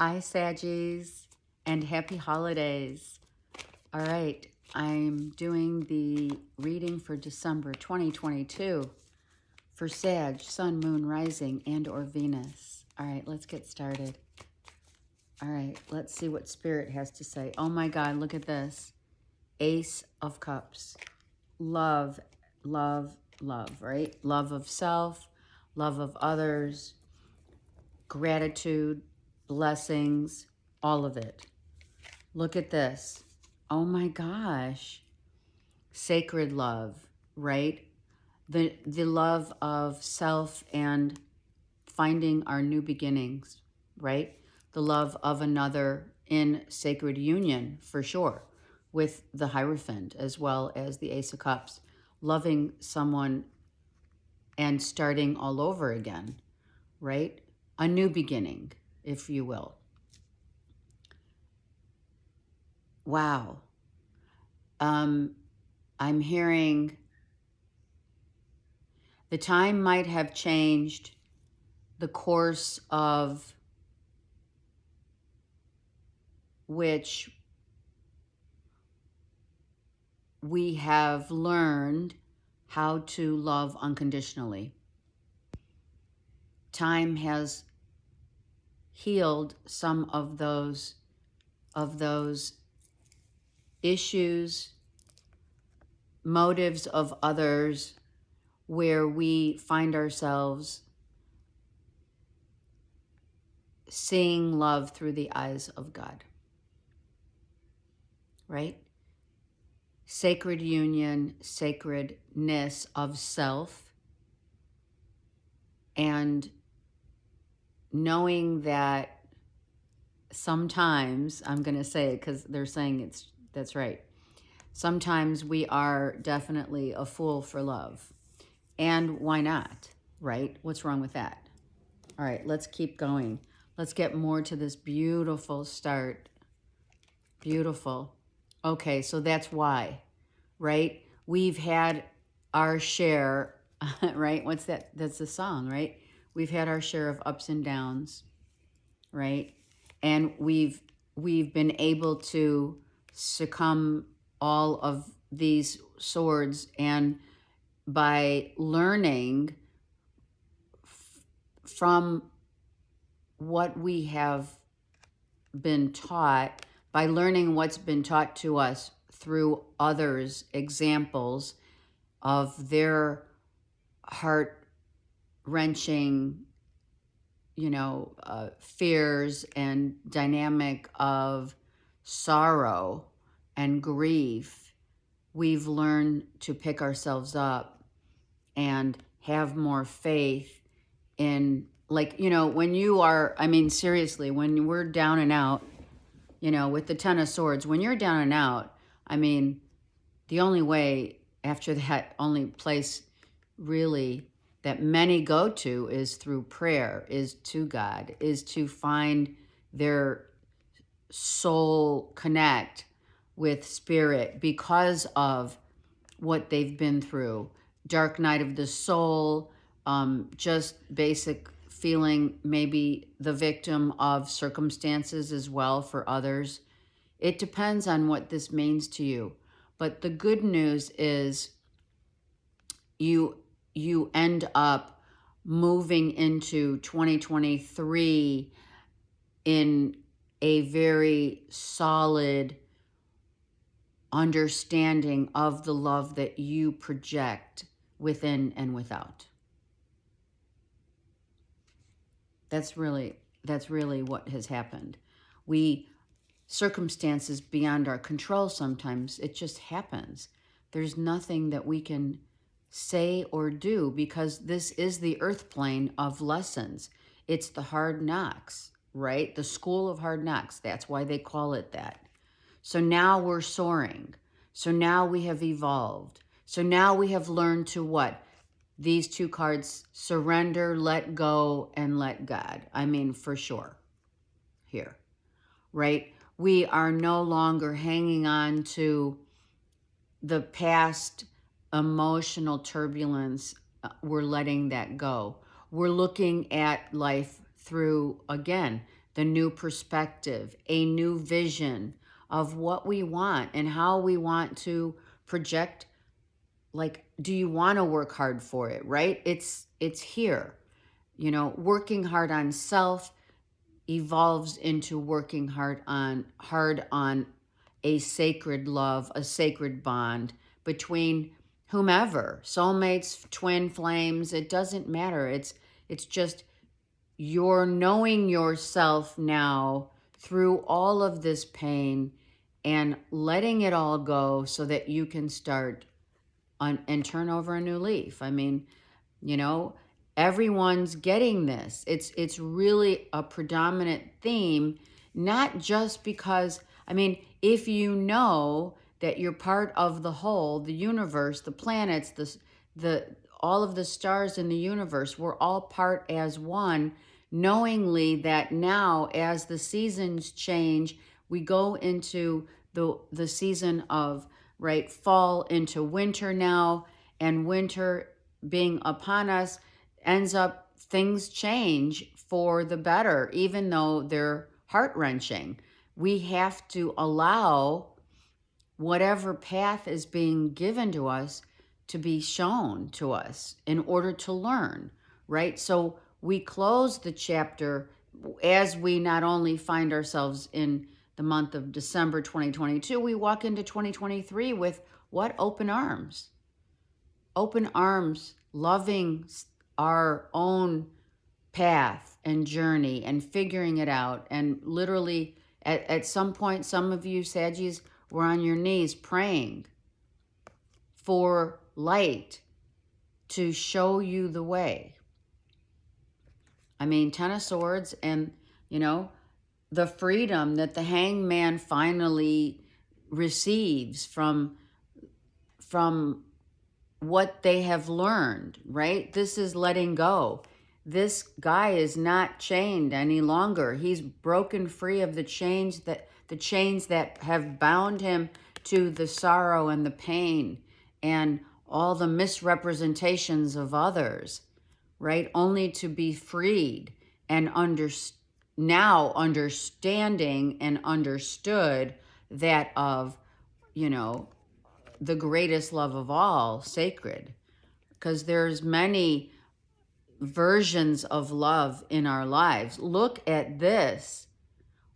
Hi, Saggies, and happy holidays. All right, I'm doing the reading for December 2022 for Sag, Sun, Moon, Rising, and or Venus. All right, let's get started. All right, let's see what Spirit has to say. Oh my God, look at this. Ace of Cups. Love, love, love, right? Love of self, love of others, gratitude, blessings, all of it. Look at this. Oh my gosh. Sacred love, right? The love of self and finding our new beginnings, right? The love of another in sacred union, for sure, with the Hierophant as well as the Ace of Cups. Loving someone and starting all over again, right? A new beginning, if you will. Wow. I'm hearing the time might have changed the course of which we have learned how to love unconditionally. Time has healed some of those issues, motives of others, where we find ourselves seeing love through the eyes of God, right? Sacred union, sacredness of self, and knowing that sometimes, I'm going to say it because they're saying that's right. Sometimes we are definitely a fool for love. And why not, right? What's wrong with that? All right, let's keep going. Let's get more to this beautiful start. Beautiful. Okay, so that's why, right? We've had our share, right? What's that? That's the song, right? We've had our share of ups and downs, right? And we've been able to succumb all of these swords, and by learning from what we have been taught, by learning what's been taught to us through others' examples of their heart-wrenching, fears and dynamic of sorrow and grief, we've learned to pick ourselves up and have more faith in, when you are, seriously, when we're down and out, with the Ten of Swords, when you're down and out, the only way after that, only place really that many go to is through prayer, is to God, is to find their soul connect with spirit because of what they've been through. Dark night of the soul, just basic feeling maybe the victim of circumstances as well for others. It depends on what this means to you. But the good news is you end up moving into 2023 in a very solid understanding of the love that you project within and without. That's really what has happened. Circumstances beyond our control sometimes, it just happens. There's nothing that we can say or do because this is the earth plane of lessons. It's the hard knocks, right? The school of hard knocks. That's why they call it that. So now we're soaring. So now we have evolved. So now we have learned to what? These two cards, surrender, let go, and let God. For sure. Here, right? We are no longer hanging on to the past emotional turbulence. We're letting that go. We're looking at life through, again, the new perspective, a new vision of what we want and how we want to project. Like, do you want to work hard for it, right? It's here. You know, working hard on self evolves into working hard on a sacred love, a sacred bond between whomever, soulmates, twin flames, it doesn't matter. It's just you're knowing yourself now through all of this pain and letting it all go so that you can start and turn over a new leaf. I mean, you know, everyone's getting this. It's really a predominant theme, not just because, I mean, if you know that you're part of the whole, the universe, the planets, the all of the stars in the universe, we're all part as one, knowingly that now as the seasons change, we go into the season of, right, fall into winter now, and winter being upon us ends up things change for the better, even though they're heart-wrenching. We have to allow whatever path is being given to us to be shown to us in order to learn, right? So we close the chapter as we not only find ourselves in the month of December 2022, we walk into 2023 with what? Open arms. Open arms, loving our own path and journey and figuring it out. And literally, at some point, some of you Saggies were on your knees praying for light to show you the way. I mean, Ten of Swords, and, you know, the freedom that the hangman finally receives from what they have learned, right? This is letting go. This guy is not chained any longer. He's broken free of the chains that have bound him to the sorrow and the pain and all the misrepresentations of others, right? Only to be freed and now understanding and understood that of, you know, the greatest love of all, sacred. Because there's many versions of love in our lives. Look at this.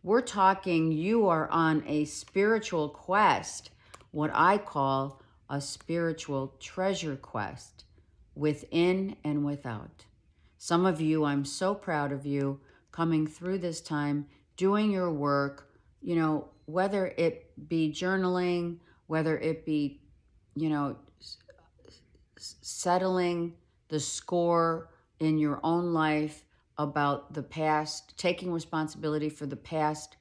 We're talking, you are on a spiritual quest, what I call a spiritual treasure quest, within and without. Some of you, I'm so proud of you coming through this time, doing your work, you know, whether it be journaling, whether it be, you know, settling the score in your own life about the past, taking responsibility for the past,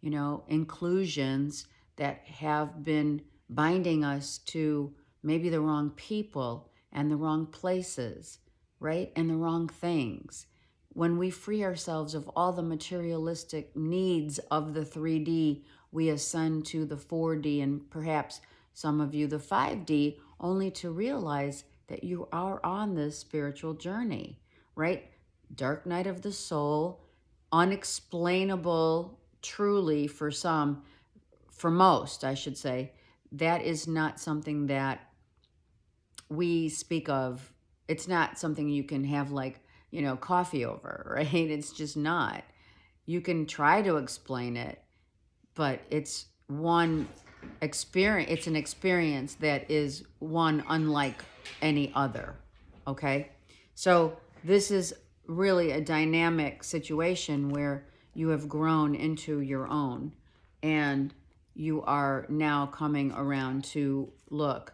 you know, inclusions that have been binding us to maybe the wrong people and the wrong places, right? And the wrong things. When we free ourselves of all the materialistic needs of the 3D, we ascend to the 4D and perhaps some of you the 5D, only to realize that you are on this spiritual journey, right? Dark night of the soul, unexplainable truly for some, for most, I should say. That is not something that we speak of. It's not something you can have, like, you know, coffee over, right? It's just not. You can try to explain it, but it's one experience. It's an experience that is one unlike any other. Okay. So this is really a dynamic situation where you have grown into your own, and you are now coming around to look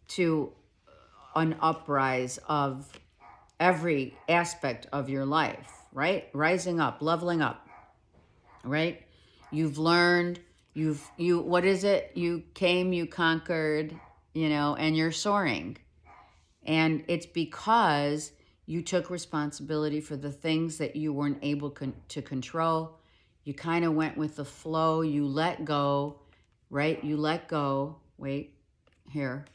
to an uprise of every aspect of your life, right? Rising up, leveling up, right? You've learned, what is it? You came, you conquered, you know, and you're soaring. And it's because you took responsibility for the things that you weren't able to control. You kind of went with the flow. You let go, right? You let go. Wait, here,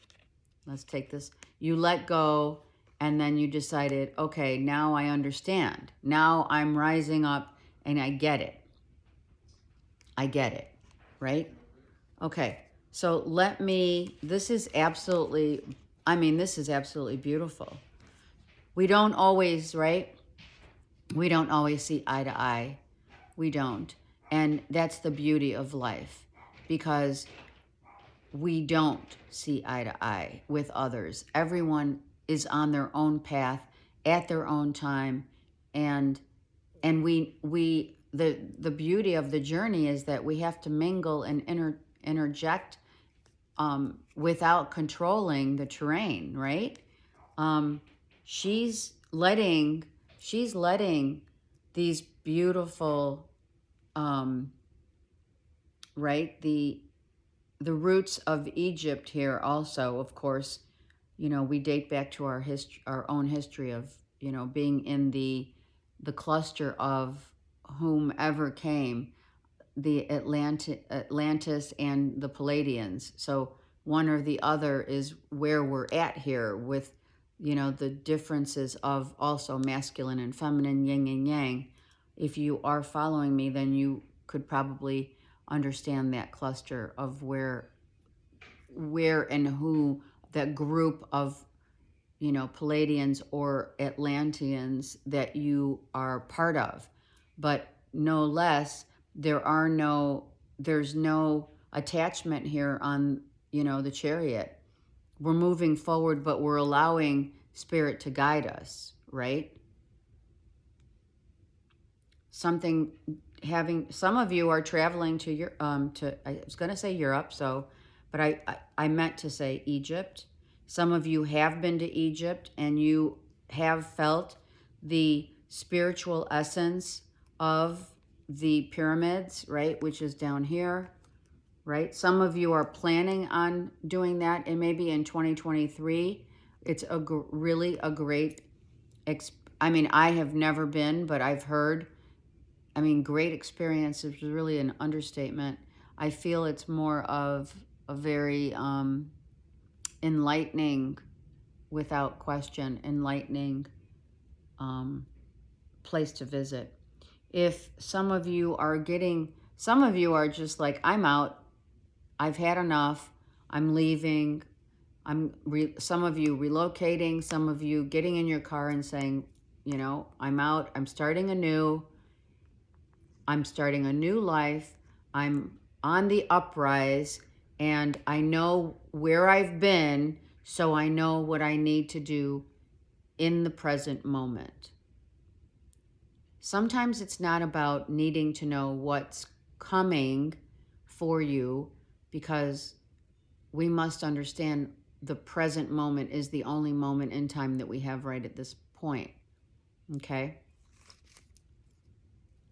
let's take this. You let go, and then you decided, okay, now I understand. Now I'm rising up And I get it. I get it, right? Okay, so this is absolutely, this is absolutely beautiful. We don't always, right? We don't always see eye to eye. We don't. And that's the beauty of life, because we don't see eye to eye with others. Everyone is on their own path at their own time, and the beauty of the journey is that we have to mingle and interject without controlling the terrain, right? She's letting these beautiful, right? The roots of Egypt here also, of course, we date back to our own history of, being in the cluster of whomever came, the Atlantis and the Palladians. So one or the other is where we're at here with, the differences of also masculine and feminine, yin and yang. If you are following me, then you could probably understand that cluster of where and who, that group of, Palladians or Atlanteans that you are part of. But no less, there's no attachment here on, the chariot. We're moving forward, but we're allowing spirit to guide us, right? Some of you are traveling to your I was going to say Europe, but I meant to say Egypt. Some of you have been to Egypt and you have felt the spiritual essence of the pyramids, right, which is down here, right? Some of you are planning on doing that, and maybe in 2023. It's really a great I have never been, but I've heard. Great experience is really an understatement. I feel it's more of a very enlightening, without question, enlightening place to visit. If some of you are just like, I'm out, I've had enough, I'm leaving, some of you relocating, some of you getting in your car and saying, I'm out, I'm starting anew life, I'm on the uprise, and I know where I've been, so I know what I need to do in the present moment. Sometimes it's not about needing to know what's coming for you, because we must understand the present moment is the only moment in time that we have right at this point. Okay?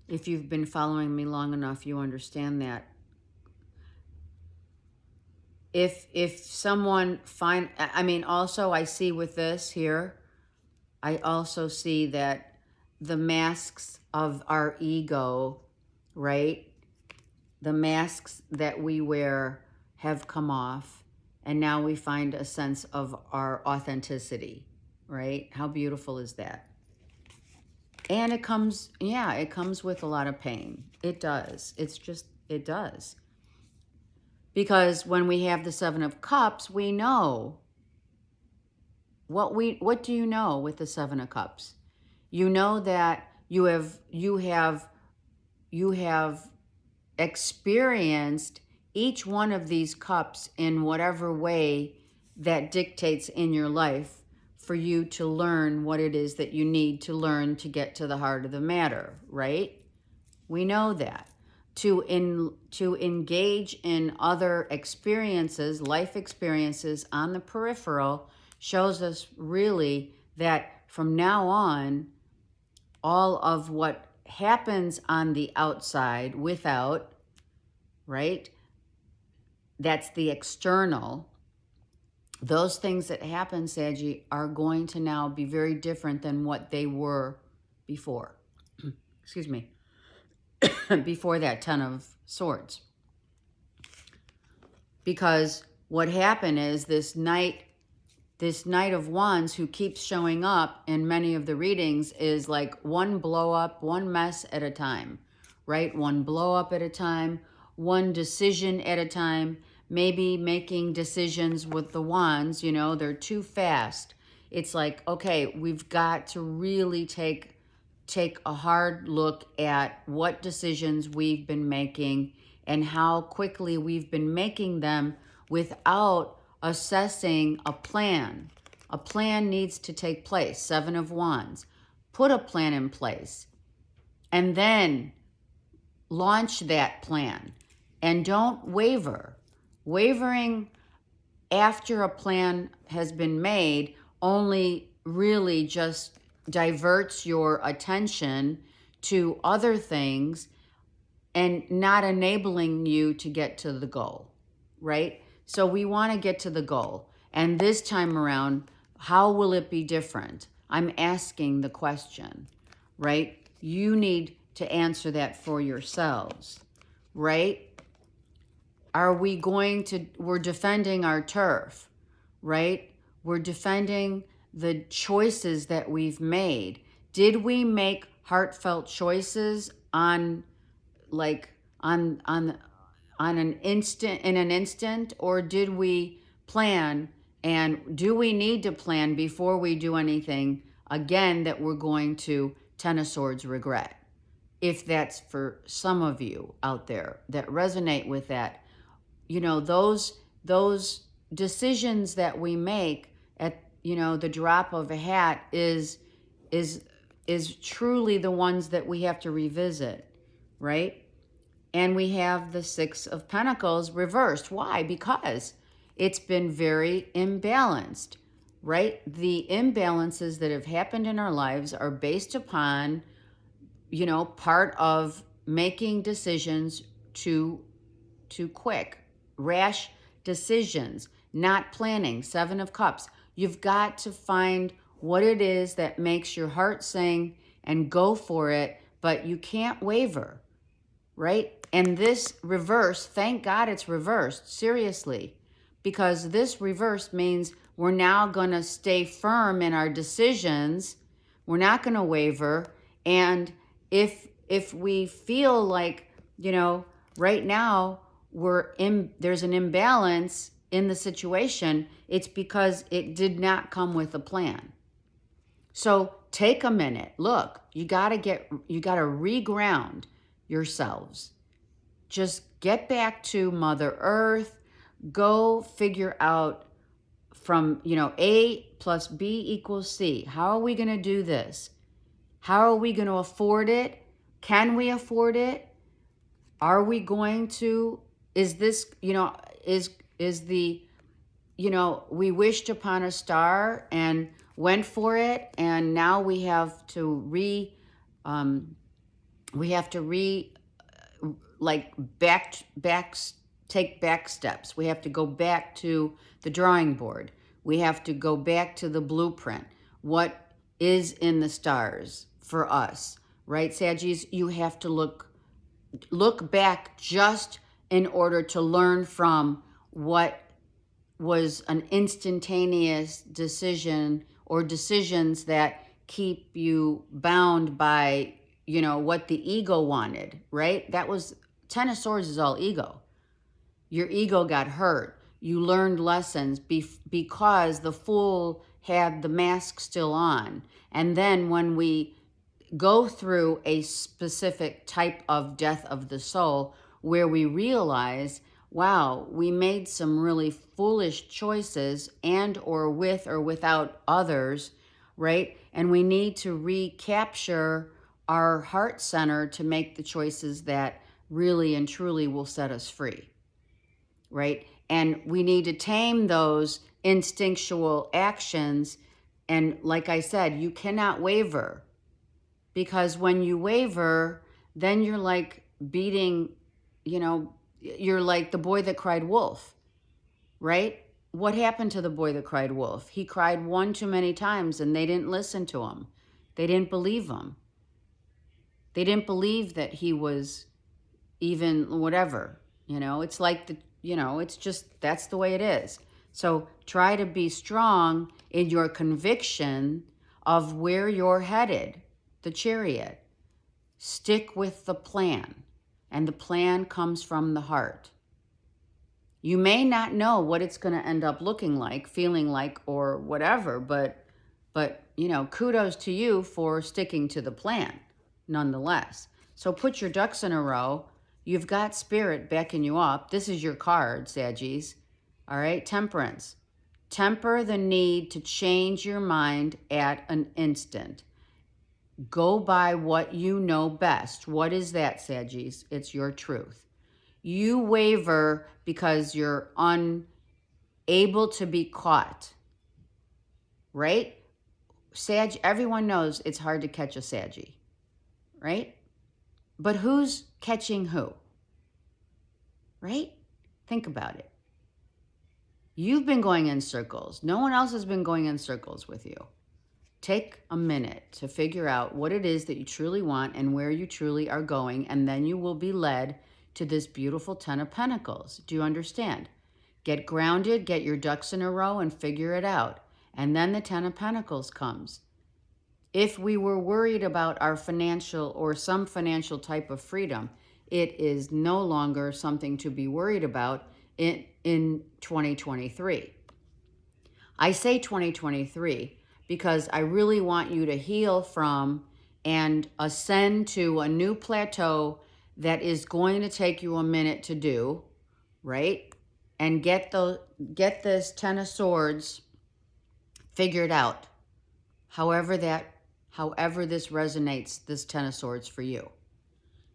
If you've been following me long enough, you understand that. If someone also I see with this here, I also see that the masks of our ego, right? The masks that we wear have come off, and now we find a sense of our authenticity, right? How beautiful is that? And it comes with a lot of pain. It does. It does. Because when we have the Seven of Cups, we know what do you know with the Seven of Cups? You know that you have experienced each one of these cups in whatever way that dictates in your life for you to learn what it is that you need to learn to get to the heart of the matter, right? We know that. To engage in other experiences, life experiences on the peripheral, shows us really that from now on, all of what happens on the outside without, right? That's the external. Those things that happen, Saggy, are going to now be very different than what they were before. Excuse me. Before that 10 of Swords. Because what happened is this Knight this Knight of Wands who keeps showing up in many of the readings is like one blow up, one mess at a time, right? One blow up at a time, one decision at a time, maybe making decisions with the wands, you know, they're too fast. It's like, okay, we've got to really take a hard look at what decisions we've been making and how quickly we've been making them without assessing a plan. A plan needs to take place. Seven of Wands. Put a plan in place and then launch that plan, and don't waver. Wavering after a plan has been made only really just diverts your attention to other things and not enabling you to get to the goal, right? So we want to get to the goal. And this time around, how will it be different? I'm asking the question, right? You need to answer that for yourselves, right? We're defending our turf, right? We're defending the choices that we've made. Did we make heartfelt choices on an instant, or did we plan? And do we need to plan before we do anything again that we're going to Ten of Swords regret? If that's for some of you out there that resonate with that, you know, those decisions that we make at, you know, the drop of a hat is truly the ones that we have to revisit, right? And we have the Six of Pentacles reversed. Why? Because it's been very imbalanced, right? The imbalances that have happened in our lives are based upon, you know, part of making decisions too quick, rash decisions, not planning. Seven of Cups. You've got to find what it is that makes your heart sing and go for it, but you can't waver, right? And this reverse, thank God it's reversed, seriously, because this reverse means we're now going to stay firm in our decisions. We're not going to waver. And if we feel like, you know, right now there's an imbalance in the situation, it's because it did not come with a plan. So take a minute. Look, you got to reground yourselves. Just get back to Mother Earth. Go figure out from, you know, A plus B equals C. How are we going to do this? How are we going to afford it? Can we afford it? Are we going to, is this, you know, is the, you know, we wished upon a star and went for it, and now we have to take back steps. We have to go back to the drawing board. We have to go back to the blueprint. What is in the stars for us, right, Saggies? You have to look back just in order to learn from what was an instantaneous decision or decisions that keep you bound by, you know, what the ego wanted, right? That was, Ten of Swords is all ego. Your ego got hurt. You learned lessons because the Fool had the mask still on. And then when we go through a specific type of death of the soul where we realize, wow, we made some really foolish choices, and or with or without others, right? And we need to recapture our heart center to make the choices that really and truly will set us free, right? And we need to tame those instinctual actions. And like I said, you cannot waver, because when you waver, then you're like beating, you know, you're like the boy that cried wolf, right? What happened to the boy that cried wolf? He cried one too many times and they didn't listen to him. They didn't believe him. They didn't believe that he was even whatever, you know, it's like it's just, that's the way it is. So try to be strong in your conviction of where you're headed, the Chariot. Stick with the plan, and the plan comes from the heart. You may not know what it's going to end up looking like, feeling like, or whatever, but kudos to you for sticking to the plan nonetheless. So put your ducks in a row. You've got spirit backing you up. This is your card, Saggies. All right, Temperance. Temper the need to change your mind at an instant. Go by what you know best. What is that, Saggies? It's your truth. You waver because you're unable to be caught, right? Sag, everyone knows it's hard to catch a Saggy, right? But who's catching who, right? Think about it. You've been going in circles. No one else has been going in circles with you. Take a minute to figure out what it is that you truly want and where you truly are going, and then you will be led to this beautiful 10 of Pentacles. Do you understand? Get grounded, get your ducks in a row, and figure it out. And then the 10 of Pentacles comes. If we were worried about our financial or some financial type of freedom, it is no longer something to be worried about in 2023. I say 2023 because I really want you to heal from and ascend to a new plateau that is going to take you a minute to do, right? And get this 10 of Swords figured out. However this resonates, this 10 of Swords for you.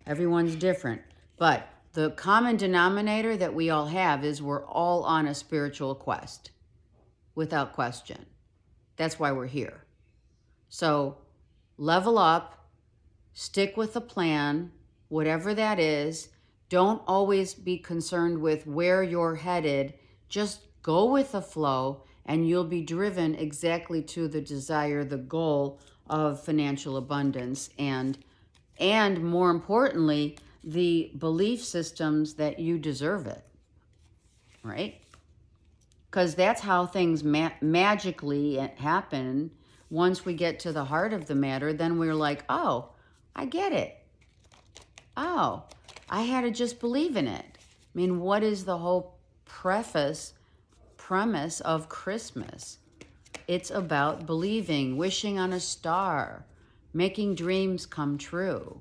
Everyone's different, but the common denominator that we all have is we're all on a spiritual quest, without question. That's why we're here. So level up, stick with the plan, whatever that is. Don't always be concerned with where you're headed. Just go with the flow, and you'll be driven exactly to the desire, the goal of financial abundance, and more importantly, the belief systems that you deserve it, right? Because that's how things magically happen. Once we get to the heart of the matter, then we're like, oh, I get it. Oh, I had to just believe in it. I mean, what is the whole premise of Christmas? It's about believing, wishing on a star, making dreams come true.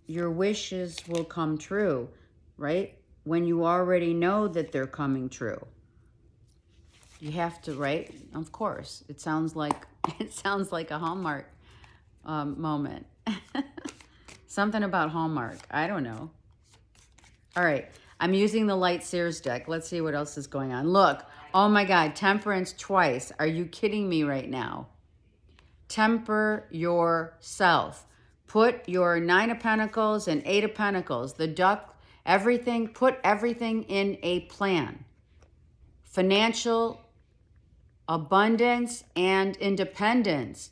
Your wishes will come true, right? When you already know that they're coming true. You have to, right? Of course. It sounds like a Hallmark moment. Something about Hallmark. I don't know. All right. I'm using the Light Seers deck. Let's see what else is going on. Look. Oh my God. Temperance twice. Are you kidding me right now? Temper yourself. Put your 9 of Pentacles and 8 of Pentacles, the duck, everything, put everything in a plan. Financial abundance and independence.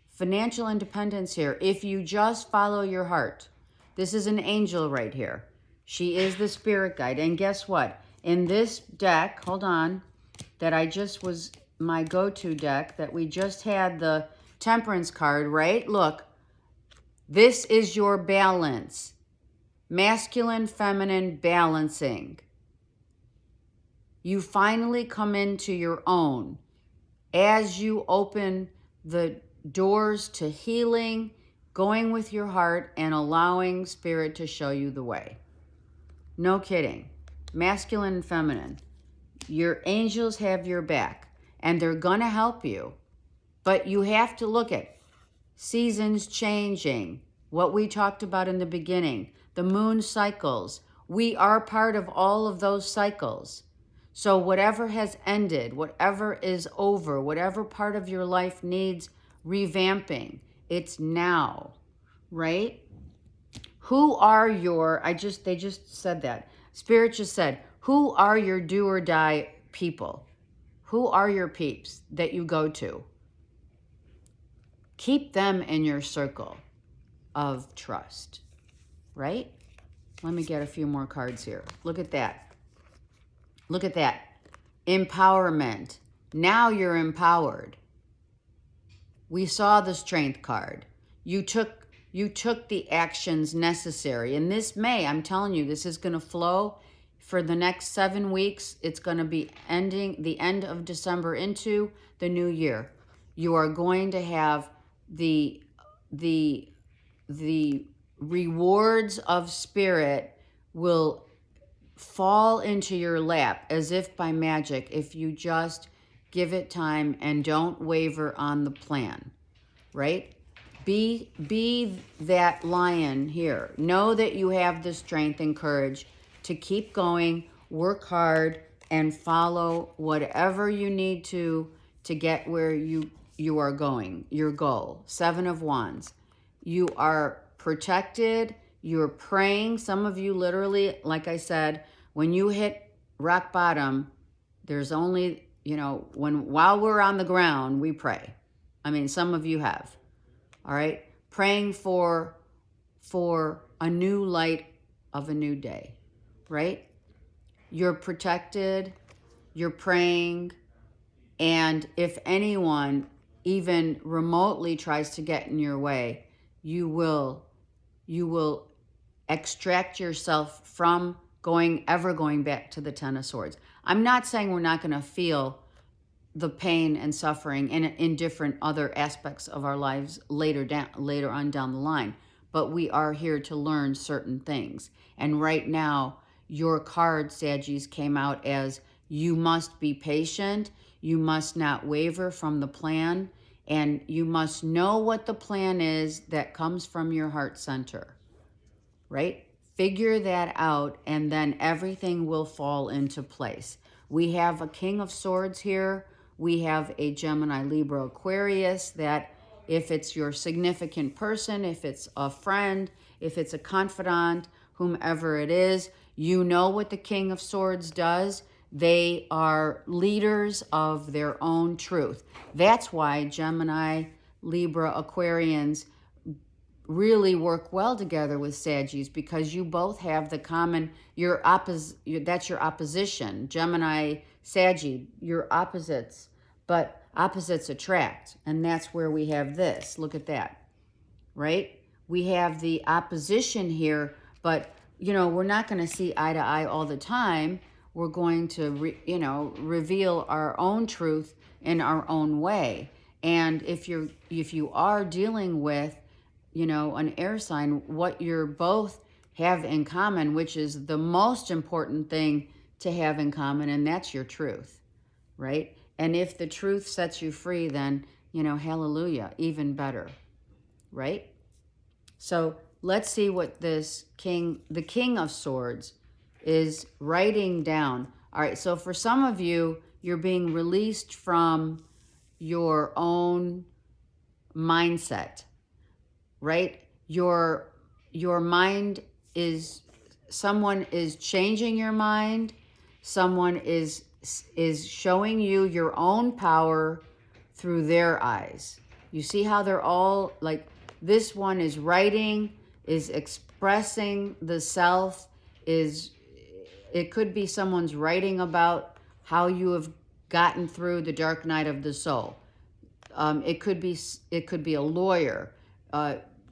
Financial independence here. If you just follow your heart. This is an angel right here. She is the spirit guide. And guess what? In this deck, hold on, that I just was my go-to deck, that we just had the Temperance card, right? Look, this is your balance. Masculine, feminine balancing. You finally come into your own as you open the doors to healing, going with your heart, and allowing spirit to show you the way. No kidding. Masculine and feminine. Your angels have your back, and they're going to help you. But you have to look at seasons changing, what we talked about in the beginning, the moon cycles. We are part of all of those cycles. So whatever has ended, whatever is over, whatever part of your life needs revamping, it's now, right? Who are your, they just said that. Spirit just said, who are your do or die people? Who are your peeps that you go to? Keep them in your circle of trust, right? Let me get a few more cards here. Look at that. Look at that. empowerment. Now you're empowered. We saw the strength card. You took the actions necessary. And this May, I'm telling you, this is going to flow for the next 7 weeks. It's going to be ending the end of December into the new year. You are going to have the rewards of spirit will fall into your lap as if by magic if you just give it time and don't waver on the plan, right? Be that lion here. Know that you have the strength and courage to keep going, work hard, and follow whatever you need to get where you are going, your goal. 7 of Wands. You are protected. You're praying. Some of you literally, like I said, when you hit rock bottom, there's only, while we're on the ground, we pray. I mean, some of you have. All right? Praying for a new light of a new day, right? You're protected. You're praying. And if anyone even remotely tries to get in your way, you will extract yourself from going back to the 10 of Swords. I'm not saying we're not going to feel the pain and suffering in different other aspects of our lives later on down the line, but we are here to learn certain things. And right now, your card, Saggies, came out as you must be patient, you must not waver from the plan, and you must know what the plan is that comes from your heart center, right? Figure that out, and then everything will fall into place. We have a King of Swords here. We have a Gemini, Libra, Aquarius, that if it's your significant person, if it's a friend, if it's a confidant, whomever it is, you know what the King of Swords does. They are leaders of their own truth. That's why Gemini, Libra, Aquarians really work well together with Saggies, because you both have the common, that's your opposition. Gemini, Saggy, you're opposites, but opposites attract. And that's where we have this. Look at that, right? We have the opposition here, but, we're not going to see eye to eye all the time. We're going to, reveal our own truth in our own way. And if you are dealing with, an air sign, what you're both have in common, which is the most important thing to have in common, and that's your truth, right? And if the truth sets you free, then, hallelujah, even better, right? So let's see what the King of Swords is writing down. All right, so for some of you, you're being released from your own mindset, right? Your mind is, someone is changing your mind. Someone is showing you your own power through their eyes. You see how they're all like, this one is writing, is expressing the self, it could be someone's writing about how you have gotten through the dark night of the soul. It could be a lawyer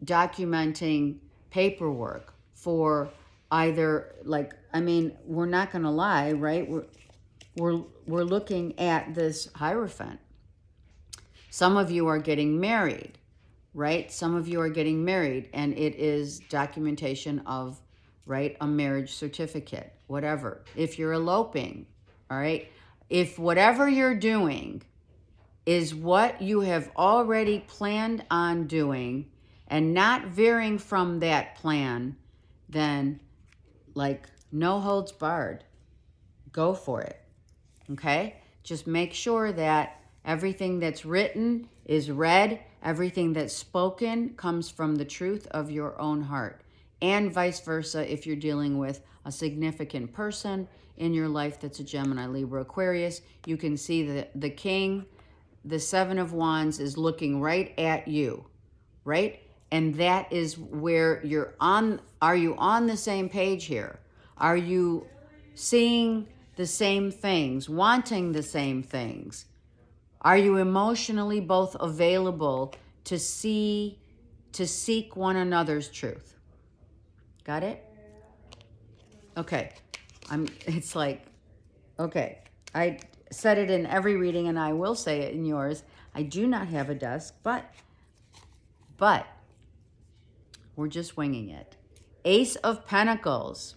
documenting paperwork for either, we're not going to lie, right? We're looking at this Hierophant. Some of you are getting married, right? Some of you are getting married, and it is documentation of, right, a marriage certificate, whatever. If you're eloping, all right? If whatever you're doing is what you have already planned on doing and not veering from that plan, then, no holds barred. Go for it, okay? Just make sure that everything that's written is read, everything that's spoken comes from the truth of your own heart, and vice versa if you're dealing with a significant person in your life that's a Gemini, Libra, Aquarius. You can see that the King, the 7 of Wands, is looking right at you, right? And that is where you're on. Are you on the same page here? Are you seeing the same things, wanting the same things? Are you emotionally both available to seek one another's truth? Got it? Okay. It's like, okay. I said it in every reading and I will say it in yours. I do not have a desk, but we're just winging it. Ace of Pentacles.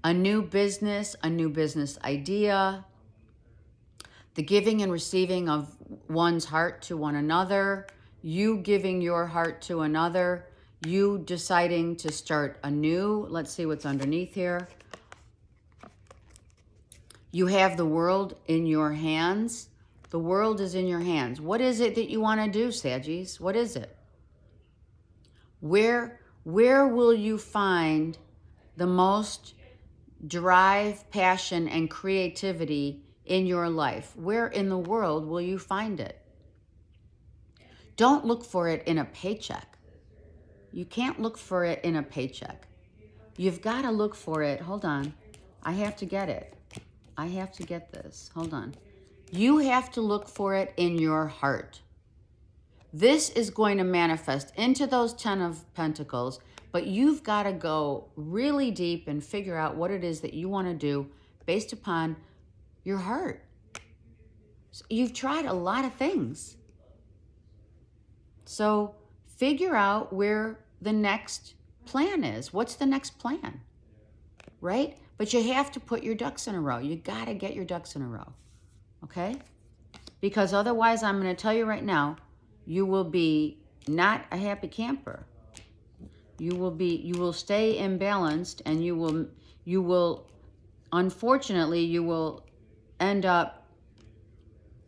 A new business idea. The giving and receiving of one's heart to one another. You giving your heart to another. You deciding to start anew. Let's see what's underneath here. You have the world in your hands. The world is in your hands. What is it that you want to do, Saggies? What is it? Where will you find the most drive, passion, and creativity in your life? Where in the world will you find it? Don't look for it in a paycheck. You can't look for it in a paycheck. You've got to look for it. Hold on. I have to get it. I have to get this. Hold on. You have to look for it in your heart. This is going to manifest into those 10 of Pentacles, but you've got to go really deep and figure out what it is that you want to do based upon your heart. So you've tried a lot of things. So figure out where the next plan is. What's the next plan? Right? But you have to put your ducks in a row. You got to get your ducks in a row. Okay? Because otherwise, I'm going to tell you right now, you will be not a happy camper. You will stay imbalanced, and you will unfortunately, you will end up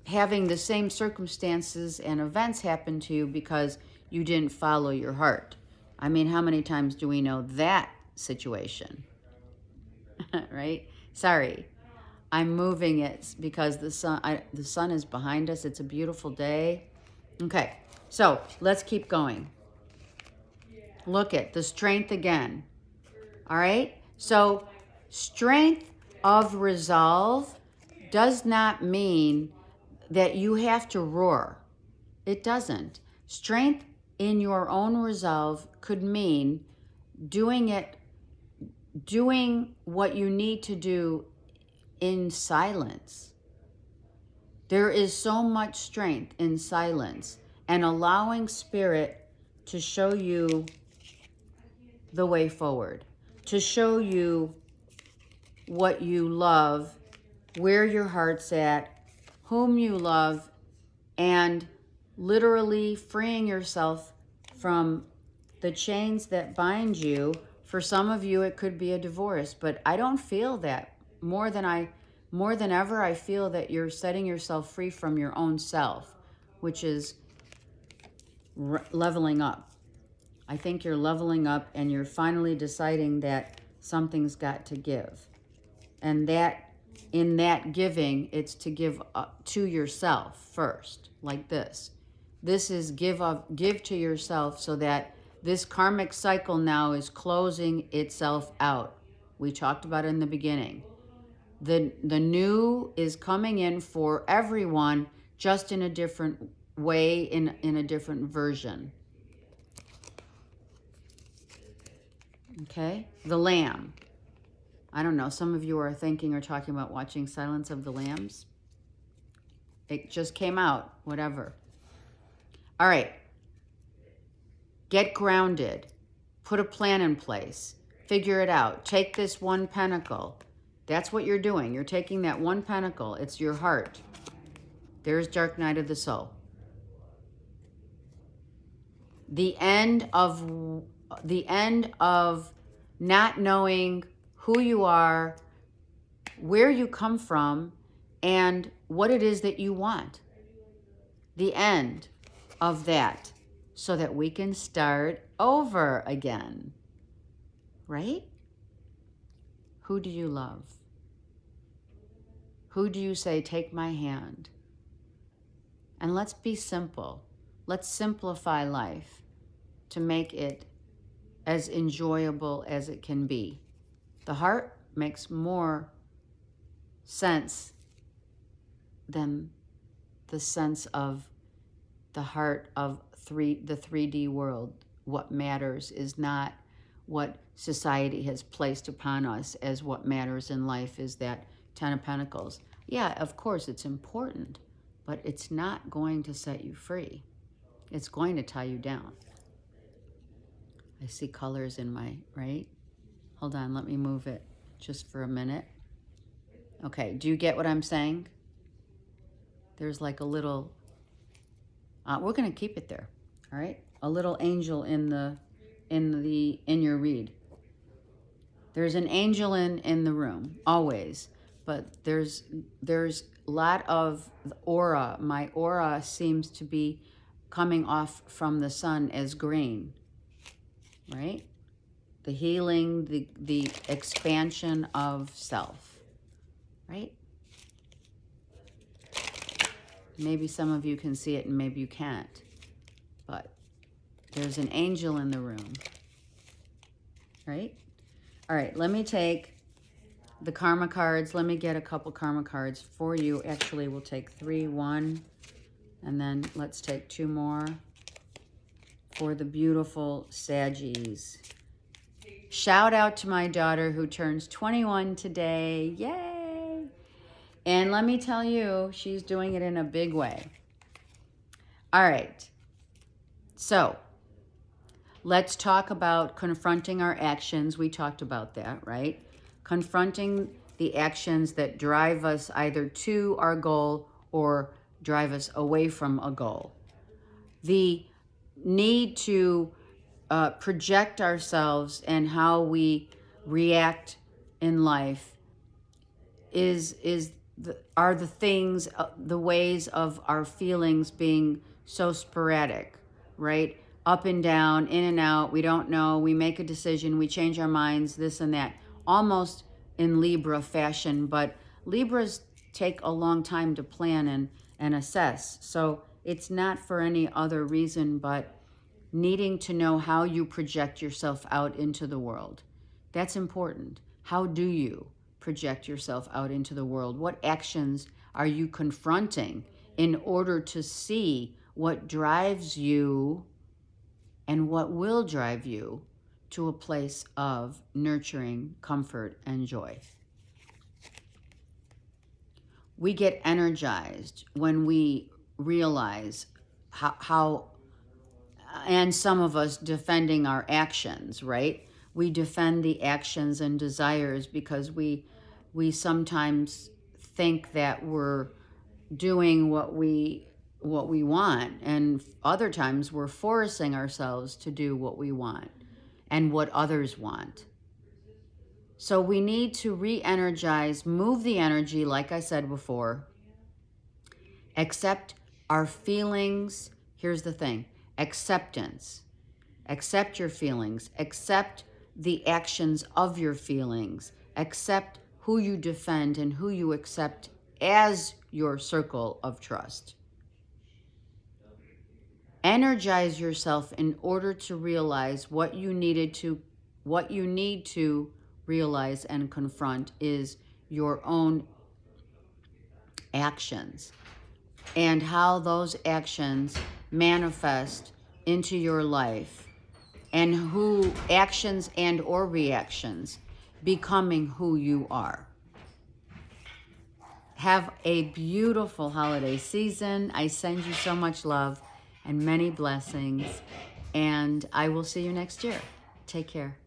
having the same circumstances and events happen to you because you didn't follow your heart. I mean, how many times do we know that situation? Right? Sorry. I'm moving it because the sun is behind us. It's a beautiful day. Okay, so let's keep going. Look at the strength again. All right? So strength of resolve does not mean that you have to roar. It doesn't. Strength in your own resolve could mean doing what you need to do in silence. There is so much strength in silence and allowing Spirit to show you the way forward, to show you what you love, where your heart's at, whom you love, and literally freeing yourself from the chains that bind you. For some of you, it could be a divorce, but I don't feel that. More than ever, I feel that you're setting yourself free from your own self, which is leveling up. I think you're leveling up and you're finally deciding that something's got to give. And that in that giving, it's to give up to yourself first, like this. This is give to yourself so that this karmic cycle now is closing itself out. We talked about it in the beginning. The new is coming in for everyone, just in a different way, in a different version. Okay? The Lamb. I don't know. Some of you are thinking or talking about watching Silence of the Lambs. It just came out. Whatever. All right. Get grounded. Put a plan in place. Figure it out. Take this one pentacle. That's what you're doing. You're taking that one pentacle. It's your heart. There's Dark Night of the Soul. The end of not knowing who you are, where you come from, and what it is that you want. The end of that, so that we can start over again. Right? Who do you love? Who do you say, take my hand? And let's be simple. Let's simplify life to make it as enjoyable as it can be. The heart makes more sense than the sense of the heart of the 3D world. What matters is not what society has placed upon us as what matters in life is that 10 of Pentacles. Yeah, of course it's important, but it's not going to set you free. It's going to tie you down. I see colors in my, right? Hold on, let me move it just for a minute. Okay, do you get what I'm saying? There's like a little, we're going to keep it there, all right? A little angel in your read. There's an angel in the room, always, but there's a lot of aura. My aura seems to be coming off from the sun as green, right? The healing, the expansion of self, right? Maybe some of you can see it and maybe you can't, but there's an angel in the room, right? All right, let me take the karma cards. Let me get a couple karma cards for you. Actually, we'll take 3, 1, and then let's take 2 more for the beautiful Saggies. Shout out to my daughter who turns 21 today. Yay! And let me tell you, she's doing it in a big way. All right. So, let's talk about confronting our actions. We talked about that, right? Confronting the actions that drive us either to our goal or drive us away from a goal. The need to project ourselves and how we react in life are the things, the ways of our feelings being so sporadic, right? Up and down, in and out, we don't know, we make a decision, we change our minds, this and that, almost in Libra fashion, but Libras take a long time to plan and assess. So it's not for any other reason but needing to know how you project yourself out into the world. That's important. How do you project yourself out into the world? What actions are you confronting in order to see what drives you and what will drive you to a place of nurturing, comfort, and joy? We get energized when we realize how and some of us defending our actions, right? We defend the actions and desires because we sometimes think that we're doing what we want, and other times we're forcing ourselves to do what we want and what others want. So we need to re-energize, move the energy, like I said before, accept our feelings. Here's the thing, acceptance. Accept your feelings, accept the actions of your feelings, accept who you defend and who you accept as your circle of trust. Energize yourself in order to realize what you need to realize and confront is your own actions and how those actions manifest into your life, and who actions and or reactions becoming who you are. Have a beautiful holiday season. I send you so much love and many blessings, and I will see you next year. Take care.